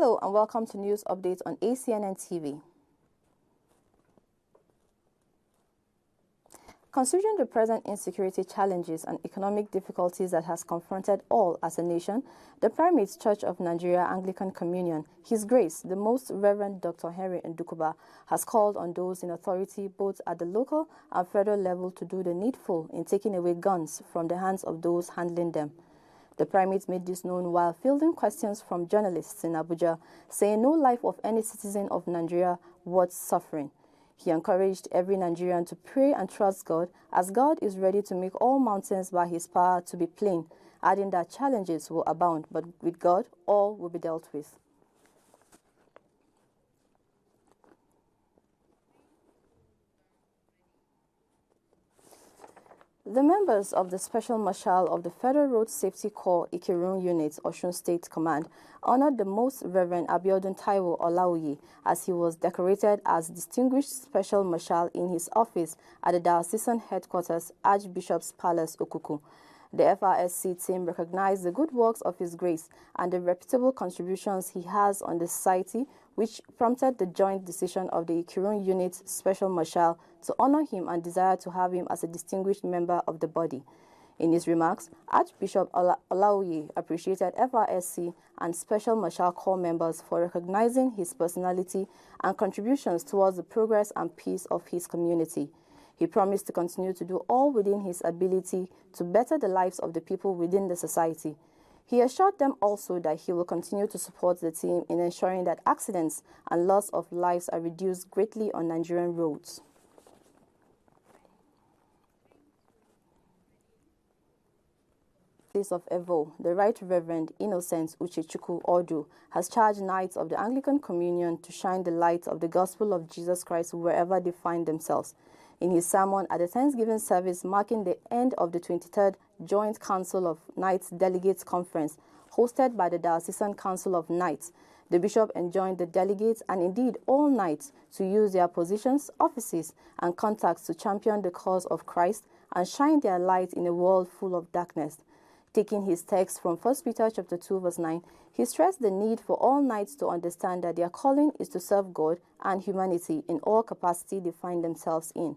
Hello and welcome to News Updates on Acnn TV. Considering the present insecurity challenges and economic difficulties that has confronted all as a nation, the Primate Church of Nigeria Anglican Communion, His Grace, the Most Reverend Dr. Henry Ndukuba, has called on those in authority both at the local and federal level to do the needful in taking away guns from the hands of those handling them. The primate made this known while fielding questions from journalists in Abuja, saying no life of any citizen of Nigeria worth suffering. He encouraged every Nigerian to pray and trust God, as God is ready to make all mountains by His power to be plain, adding that challenges will abound, but with God, all will be dealt with. The members of the Special Marshal of the Federal Road Safety Corps Ikirun Unit, Osun State Command, honored the Most Reverend Abiodun Taiwo Olaoye as he was decorated as Distinguished Special Marshal in his office at the Diocesan Headquarters, Archbishop's Palace, Okuku. The FRSC team recognized the good works of His Grace and the reputable contributions he has on the society, which prompted the joint decision of the Ikirun Unit Special Marshal to honor him and desire to have him as a distinguished member of the body. In his remarks, Archbishop Olaoye appreciated FRSC and Special Marshal Corps members for recognizing his personality and contributions towards the progress and peace of his community. He promised to continue to do all within his ability to better the lives of the people within the society. He assured them also that he will continue to support the team in ensuring that accidents and loss of lives are reduced greatly on Nigerian roads. Of Evo, the Right Reverend Innocent Uchechukwu Odu has charged Knights of the Anglican Communion to shine the light of the gospel of Jesus Christ wherever they find themselves. In his sermon at the Thanksgiving service marking the end of the 23rd Joint Council of Knights Delegates Conference, hosted by the Diocesan Council of Knights, the bishop enjoined the delegates and indeed all knights to use their positions, offices, and contacts to champion the cause of Christ and shine their light in a world full of darkness. Taking his text from 1 Peter chapter 2, verse 9, he stressed the need for all knights to understand that their calling is to serve God and humanity in all capacity they find themselves in.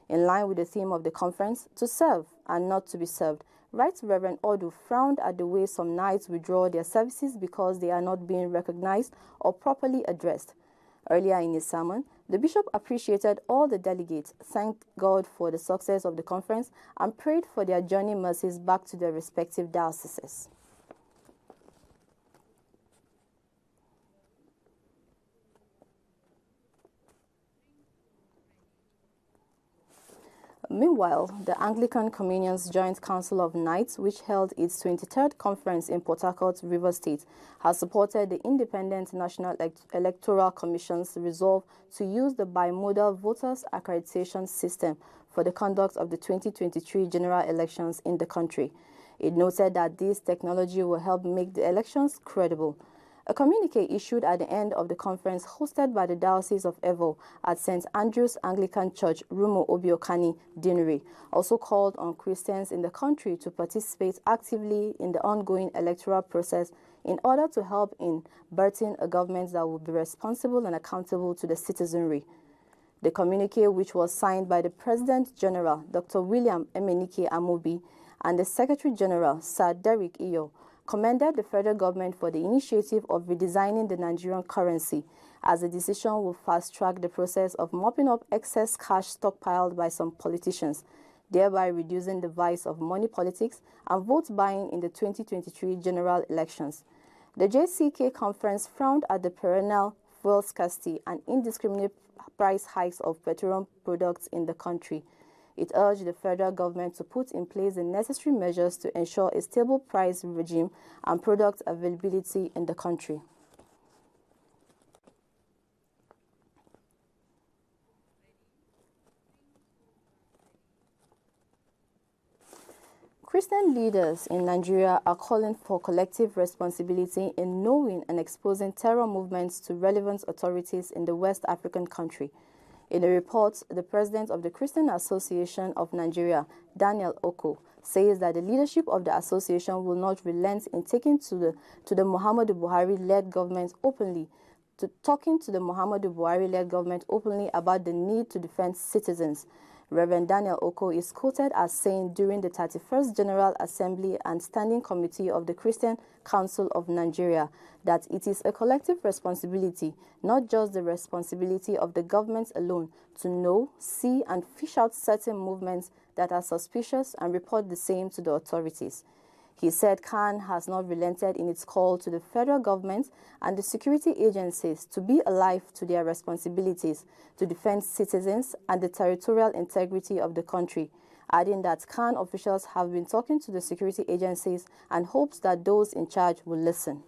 In line with the theme of the conference, to serve and not to be served, Right Reverend Odu frowned at the way some knights withdraw their services because they are not being recognized or properly addressed. Earlier in his sermon, the bishop appreciated all the delegates, thanked God for the success of the conference, and prayed for their journey mercies back to their respective dioceses. Meanwhile, the Anglican Communion's Joint Council of Knights, which held its 23rd conference in Port Harcourt, Rivers State, has supported the Independent National Electoral Commission's resolve to use the bimodal voters accreditation system for the conduct of the 2023 general elections in the country. It noted that this technology will help make the elections credible. A communique issued at the end of the conference hosted by the Diocese of Evo at St. Andrew's Anglican Church, Rumo Obiokani, Dinri, also called on Christians in the country to participate actively in the ongoing electoral process in order to help in birthing a government that will be responsible and accountable to the citizenry. The communique, which was signed by the President General, Dr. William Emenike Amobi, and the Secretary General, Sir Derek Iyo, commended the federal government for the initiative of redesigning the Nigerian currency, as the decision will fast-track the process of mopping up excess cash stockpiled by some politicians, thereby reducing the vice of money politics and vote buying in the 2023 general elections. The JCK conference frowned at the perennial fuel scarcity and indiscriminate price hikes of petroleum products in the country. It urged the federal government to put in place the necessary measures to ensure a stable price regime and product availability in the country. Christian leaders in Nigeria are calling for collective responsibility in knowing and exposing terror movements to relevant authorities in the West African country. In a report, the president of the Christian Association of Nigeria, Daniel Oko, says that the leadership of the association will not relent in taking to the Muhammadu Buhari-led government openly about the need to defend citizens. Reverend Daniel Oko is quoted as saying during the 31st General Assembly and Standing Committee of the Christian Council of Nigeria that it is a collective responsibility, not just the responsibility of the government alone, to know, see, and fish out certain movements that are suspicious and report the same to the authorities. He said Acnn has not relented in its call to the federal government and the security agencies to be alive to their responsibilities to defend citizens and the territorial integrity of the country, adding that Acnn officials have been talking to the security agencies and hopes that those in charge will listen.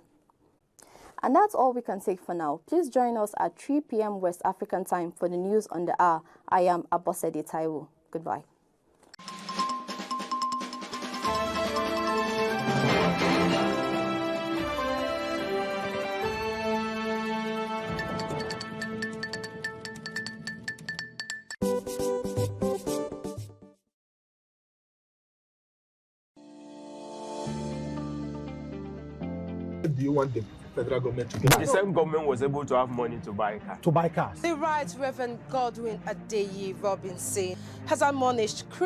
And that's all we can take for now. Please join us at 3 p.m. West African time for the news on the hour. I am Abosede Taiwo. Goodbye. Do you want the federal government to get? The same government was able to have money to buy cars. To buy cars. The Right Reverend Godwin Adeyi Robinson has admonished